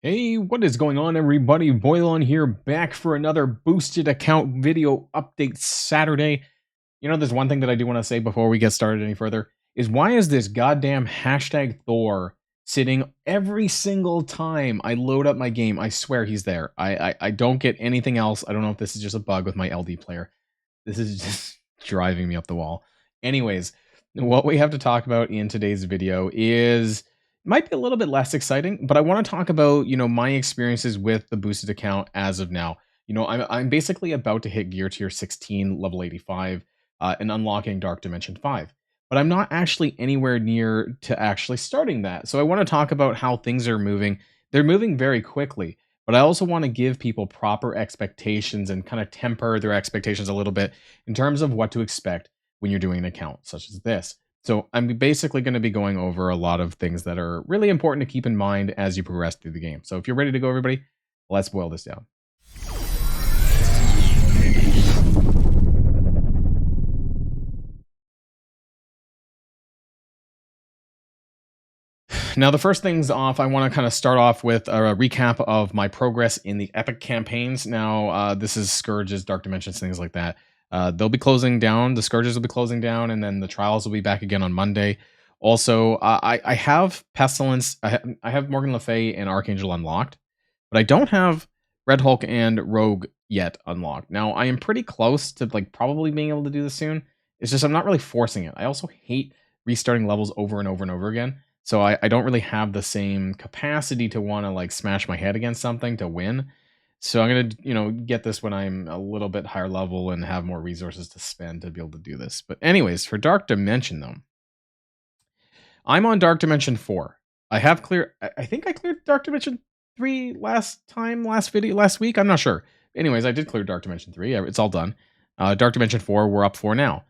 Hey, what is going on, everybody? Boilon here, back for another boosted account video update Saturday. You know, there's one thing that I do want to say before we get started any further, is why is this goddamn hashtag Thor sitting every single time I load up my game? I swear he's there. I don't get anything else. I don't know if this is just a bug with my LD player. This is just driving me up the wall. Anyways, what we have to talk about in today's video is might be a little bit less exciting, but I want to talk about, my experiences with the boosted account as of now. I'm basically about to hit gear tier 16, level 85, and unlocking Dark Dimension 5. But I'm not actually anywhere near to actually starting that. So I want to talk about how things are moving. They're moving very quickly, but I also want to give people proper expectations and kind of temper their expectations a little bit in terms of what to expect when you're doing an account such as this. So I'm basically going to be going over a lot of things that are really important to keep in mind as you progress through the game. So if you're ready to go, everybody, let's boil this down. Now, the first things off, I want to kind of start off with a recap of my progress in the epic campaigns. Now, this is Scourges, Dark Dimensions, things like that. They'll be closing down. The Scourges will be closing down, and then the Trials will be back again on Monday. Also, I have Pestilence. I have Morgan Le Fay and Archangel unlocked, but I don't have Red Hulk and Rogue yet unlocked. Now, I am pretty close to probably being able to do this soon. It's just I'm not really forcing it. I also hate restarting levels over and over and over again. So I don't really have the same capacity to want to smash my head against something to win. So I'm going to, get this when I'm a little bit higher level and have more resources to spend to be able to do this. But anyways, for Dark Dimension though, I'm on Dark Dimension 4. I think I cleared Dark Dimension 3 last week. I'm not sure. Anyways, I did clear Dark Dimension 3. It's all done. Dark Dimension 4, we're up for now.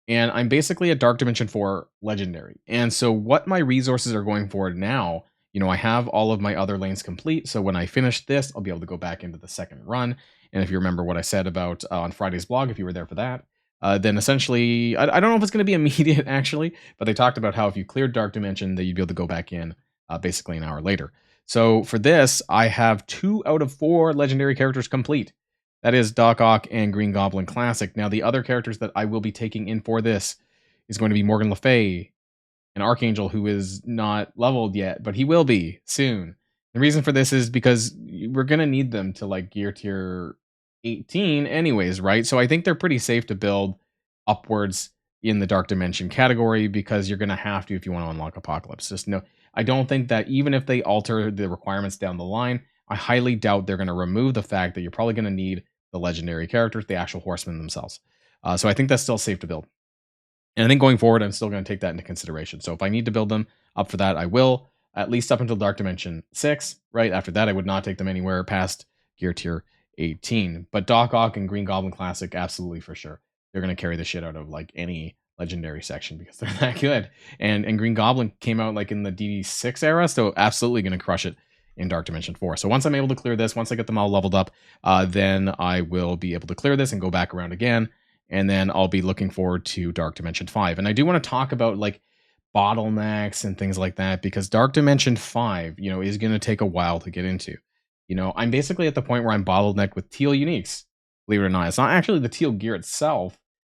And I'm basically a Dark Dimension 4 Legendary. And so what my resources are going for now, I have all of my other lanes complete. So when I finish this, I'll be able to go back into the second run. And if you remember what I said about on Friday's blog, if you were there for that, then essentially, I don't know if it's going to be immediate actually, but they talked about how if you cleared Dark Dimension, that you'd be able to go back in basically an hour later. So for this, I have 2 out of 4 Legendary characters complete. That is Doc Ock and Green Goblin Classic. Now, the other characters that I will be taking in for this is going to be Morgan Le Fay, an Archangel who is not leveled yet, but he will be soon. The reason for this is because we're going to need them to gear tier 18 anyways, right? So I think they're pretty safe to build upwards in the Dark Dimension category because you're going to have to if you want to unlock Apocalypse. Just no, I don't think that even if they alter the requirements down the line, I highly doubt they're going to remove the fact that you're probably going to need the legendary characters, the actual horsemen themselves. So I think that's still safe to build. And I think going forward, I'm still going to take that into consideration. So if I need to build them up for that, I will, at least up until Dark Dimension 6, right? After that, I would not take them anywhere past gear tier 18. But Doc Ock and Green Goblin Classic, absolutely for sure. They're going to carry the shit out of any legendary section because they're that good. And Green Goblin came out in the DD6 era, so absolutely going to crush it in Dark Dimension 4. So once I'm able to clear this, once I get them all leveled up, then I will be able to clear this and go back around again. And then I'll be looking forward to Dark Dimension 5. And I do want to talk about bottlenecks and things like that because Dark Dimension 5, is going to take a while to get into. I'm basically at the point where I'm bottlenecked with teal uniques. Believe it or not, it's not actually the teal gear itself.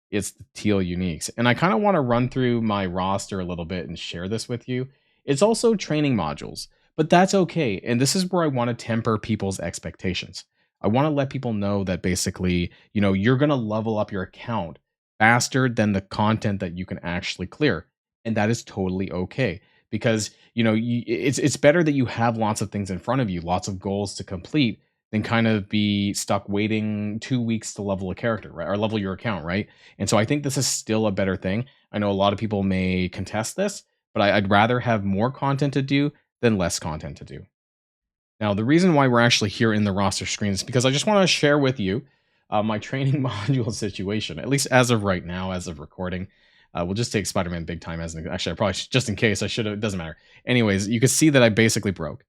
It's the teal uniques. And I kind of want to run through my roster a little bit and share this with you. It's also training modules. But that's okay. And this is where I want to temper people's expectations. I want to let people know that basically, you're going to level up your account faster than the content that you can actually clear. And that is totally okay. Because, it's better that you have lots of things in front of you, lots of goals to complete, than kind of be stuck waiting 2 weeks to level a character, right? Or level your account, right? And so I think this is still a better thing. I know a lot of people may contest this, but I'd rather have more content to do than less content to do. Now, the reason why we're actually here in the roster screen is because I just want to share with you my training module situation, at least as of right now, as of recording. We'll just take Spider-Man Big Time as an actually, I probably just in case I should have, it doesn't matter. Anyways, you can see that I basically broke.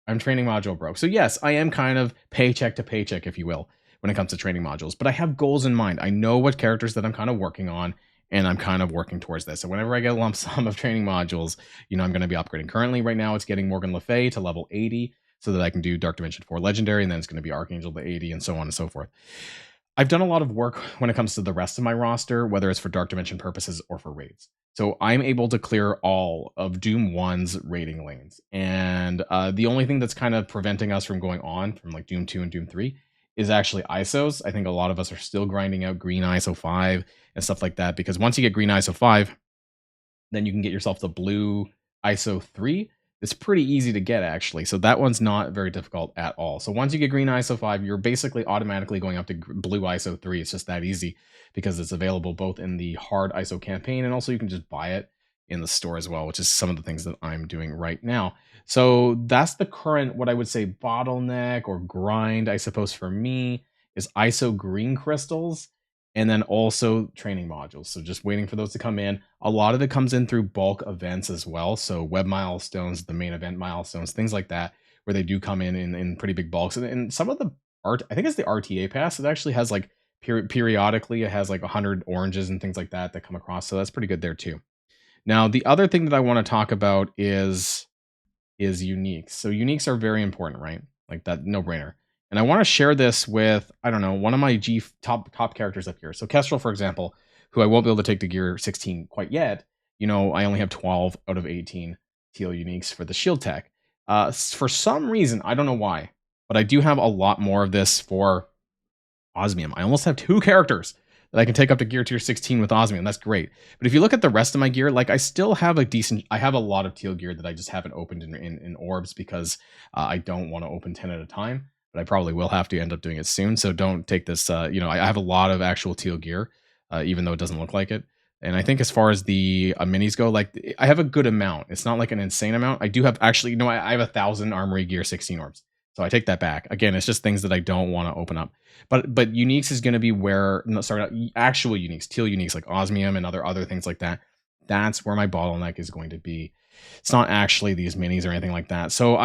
I'm training module broke. So yes, I am kind of paycheck to paycheck, if you will, when it comes to training modules, but I have goals in mind. I know what characters that I'm kind of working on, and I'm kind of working towards this. So whenever I get a lump sum of training modules, I'm going to be upgrading. Currently, right now, it's getting Morgan Le Fay to level 80. so that I can do Dark Dimension 4 Legendary, and then it's going to be Archangel to 80, and so on and so forth. I've done a lot of work when it comes to the rest of my roster, whether it's for Dark Dimension purposes or for raids. So I'm able to clear all of Doom 1's raiding lanes. And the only thing that's kind of preventing us from going on from like Doom 2 and Doom 3 is actually ISOs. I think a lot of us are still grinding out green ISO 5 and stuff like that, because once you get green ISO 5, then you can get yourself the blue ISO 3. It's pretty easy to get, actually. So that one's not very difficult at all. So once you get green ISO 5, you're basically automatically going up to blue ISO 3. It's just that easy because it's available both in the hard ISO campaign, and also you can just buy it in the store as well, which is some of the things that I'm doing right now. So that's the current, what I would say, bottleneck or grind, I suppose, for me, is ISO green crystals, and then also training modules. So just waiting for those to come in. A lot of it comes in through bulk events as well. So web milestones, the main event milestones, things like that, where they do come in pretty big bulks. And some of the art, I think it's the RTA pass. It actually has like periodically, it has like 100 oranges and things like that that come across. So that's pretty good there too. Now, the other thing that I want to talk about is uniques. So uniques are very important, right? Like that, no brainer. And I want to share this with, I don't know, one of my top characters up here. So Kestrel, for example, who I won't be able to take to gear 16 quite yet. You know, I only have 12 out of 18 teal uniques for the shield tech. For some reason, I don't know why, but I do have a lot more of this for Osmium. I almost have 2 characters that I can take up to gear tier 16 with Osmium. That's great. But if you look at the rest of my gear, like I still have I have a lot of teal gear that I just haven't opened in orbs because I don't want to open 10 at a time. But I probably will have to end up doing it soon. So don't take this, I have a lot of actual teal gear, even though it doesn't look like it. And I think as far as the minis go, like I have a good amount. It's not like an insane amount. I do have actually, I have 1,000 armory gear 16 orbs. So I take that back. Again, it's just things that I don't want to open up. But uniques is going to be where, actual uniques, teal uniques like osmium and other things like that. That's where my bottleneck is going to be. It's not actually these minis or anything like that. So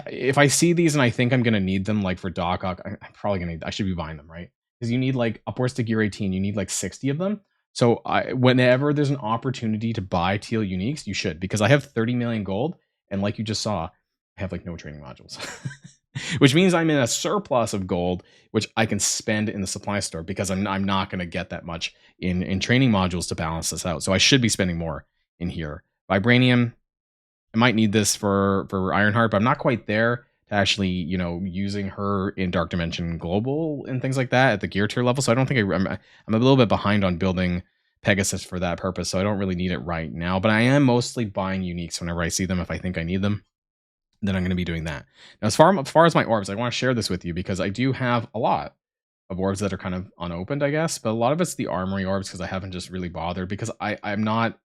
if I see these and I think I'm going to need them, like for Doc Ock, I'm probably going to, I should be buying them, right? Because you need like upwards to gear 18, you need like 60 of them. So whenever there's an opportunity to buy teal uniques, you should, because I have 30 million gold. And like you just saw, I have like no training modules. Which means I'm in a surplus of gold, which I can spend in the supply store because I'm not going to get that much in training modules to balance this out. So I should be spending more in here. Vibranium, I might need this for Ironheart, but I'm not quite there to actually, using her in Dark Dimension Global and things like that at the gear tier level. So I don't think I'm a little bit behind on building Pegasus for that purpose. So I don't really need it right now, but I am mostly buying uniques whenever I see them if I think I need them. Then I'm going to be doing that. Now, as far as my orbs, I want to share this with you because I do have a lot of orbs that are kind of unopened, I guess. But a lot of it's the armory orbs because I haven't just really bothered because I'm not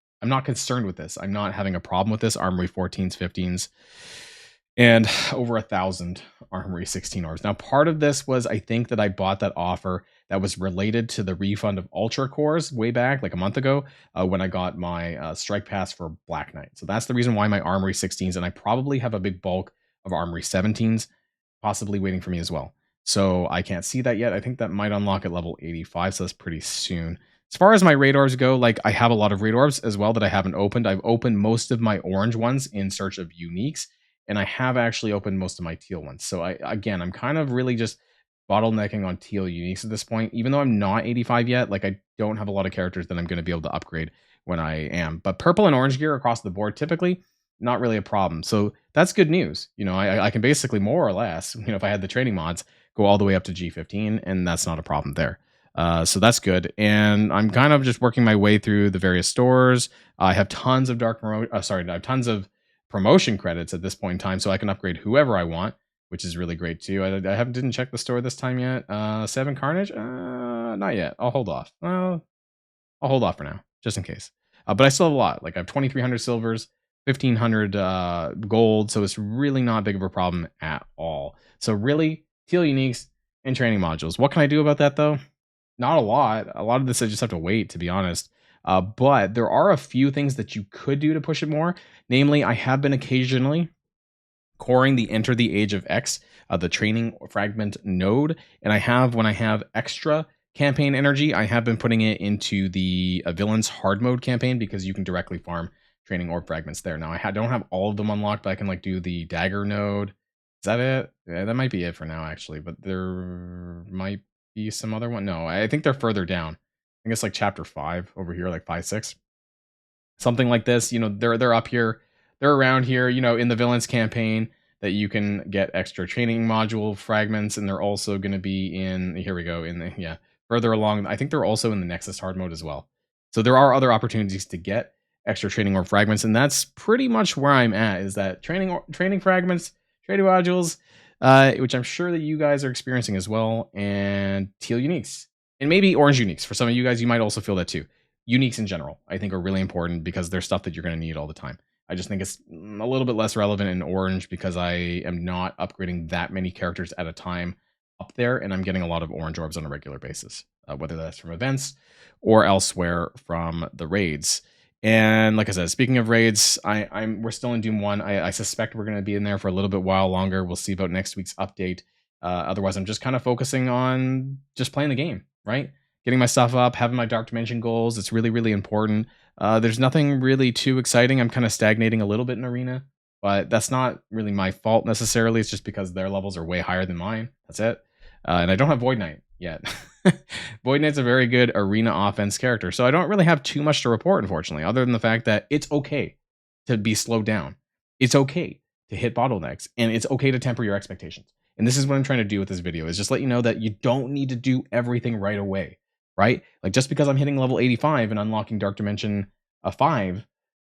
concerned with this. I'm not having a problem with this. Armory 14s, 15s, and over 1,000 armory 16 orbs. Now, part of this was I think that I bought that offer that was related to the refund of Ultra Cores way back, like a month ago, when I got my Strike Pass for Black Knight. So that's the reason why my Armory 16s, and I probably have a big bulk of Armory 17s, possibly waiting for me as well. So I can't see that yet. I think that might unlock at level 85, so that's pretty soon. As far as my raid orbs go, like I have a lot of raid orbs as well that I haven't opened. I've opened most of my orange ones in search of uniques, and I have actually opened most of my teal ones. So I'm kind of really just bottlenecking on teal uniques at this point. Even though I'm not 85 yet, like I don't have a lot of characters that I'm going to be able to upgrade when I am. But purple and orange gear across the board, typically not really a problem. So that's good news. I can basically more or less, if I had the training mods, go all the way up to G15, and that's not a problem there. So that's good. And I'm kind of just working my way through the various stores. I have tons of I have tons of promotion credits at this point in time, so I can upgrade whoever I want, which is really great too. I didn't check the store this time yet. 7 Carnage? Not yet. I'll hold off. I'll hold off for now, just in case. But I still have a lot. Like I have 2,300 silvers, 1,500 gold, so it's really not big of a problem at all. So really, teal uniques and training modules. What can I do about that though? Not a lot. A lot of this I just have to wait, to be honest. But there are a few things that you could do to push it more. Namely, I have been occasionally coring the Enter the Age of X, the training fragment node. And when I have extra campaign energy, I have been putting it into the villains hard mode campaign because you can directly farm training orb fragments there. Now, I don't have all of them unlocked, but I can like do the dagger node. that it? Yeah, that might be it for now, actually. But there might be some other one. No, I think they're further down. I think it's like chapter 5 over here, like 5, 6, something like this. They're up here, they're around here. In the villains campaign that you can get extra training module fragments, and they're also going to be in. Here we go in the further along. I think they're also in the Nexus hard mode as well. So there are other opportunities to get extra training or fragments, and that's pretty much where I'm at. Is that training fragments, training modules, which I'm sure that you guys are experiencing as well, and teal uniques, and maybe orange uniques. For some of you guys, you might also feel that too. Uniques in general, I think, are really important because they're stuff that you're going to need all the time. I just think it's a little bit less relevant in orange because I am not upgrading that many characters at a time up there, and I'm getting a lot of orange orbs on a regular basis, whether that's from events or elsewhere from the raids. And like I said, speaking of raids, we're still in Doom 1. I suspect we're going to be in there for a little bit while longer. We'll see about next week's update. Otherwise, I'm just kind of focusing on just playing the game, right? Getting my stuff up, having my Dark Dimension goals. It's really, really important. There's nothing really too exciting. I'm kind of stagnating a little bit in Arena, but that's not really my fault necessarily. It's just because their levels are way higher than mine. That's it. And I don't have Void Knight yet. Void Knight's a very good Arena offense character, so I don't really have too much to report, unfortunately, other than the fact that it's okay to be slowed down. It's okay to hit bottlenecks, and it's okay to temper your expectations. And this is what I'm trying to do with this video, is just let you know that you don't need to do everything right away, right? Like, just because I'm hitting level 85 and unlocking Dark Dimension 5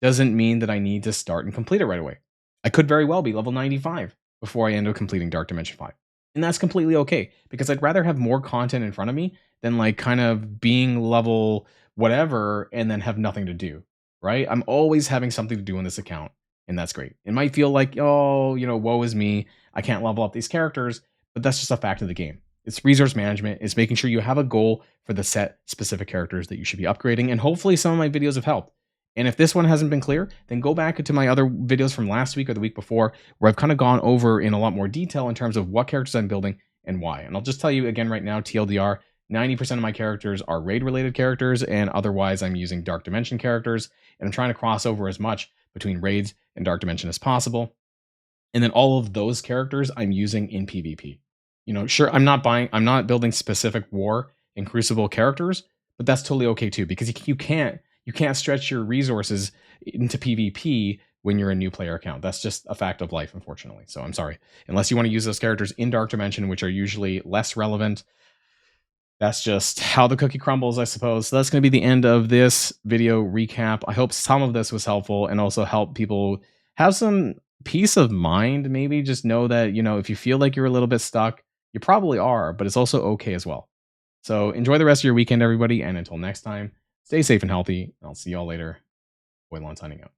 doesn't mean that I need to start and complete it right away. I could very well be level 95 before I end up completing Dark Dimension 5. And that's completely okay, because I'd rather have more content in front of me than like kind of being level whatever and then have nothing to do, right? I'm always having something to do in this account, and that's great. It might feel like, oh, woe is me, I can't level up these characters, but that's just a fact of the game. It's resource management. It's making sure you have a goal for the set specific characters that you should be upgrading, and hopefully some of my videos have helped. And if this one hasn't been clear, then go back to my other videos from last week or the week before, where I've kind of gone over in a lot more detail in terms of what characters I'm building and why. And I'll just tell you again right now, TLDR, 90% of my characters are raid-related characters, and otherwise I'm using Dark Dimension characters, and I'm trying to cross over as much between raids and Dark Dimension as possible. And then all of those characters I'm using in PvP. Sure, I'm not building specific War and Crucible characters, but that's totally okay too, because you can't stretch your resources into PvP when you're a new player account. That's just a fact of life, unfortunately. So I'm sorry. Unless you want to use those characters in Dark Dimension, which are usually less relevant, that's just how the cookie crumbles, I suppose. So that's going to be the end of this video recap. I hope some of this was helpful and also help people have some peace of mind. Maybe just know that, if you feel like you're a little bit stuck, you probably are, but it's also okay as well. So enjoy the rest of your weekend, everybody. And until next time, stay safe and healthy. I'll see y'all later. Boilon signing out.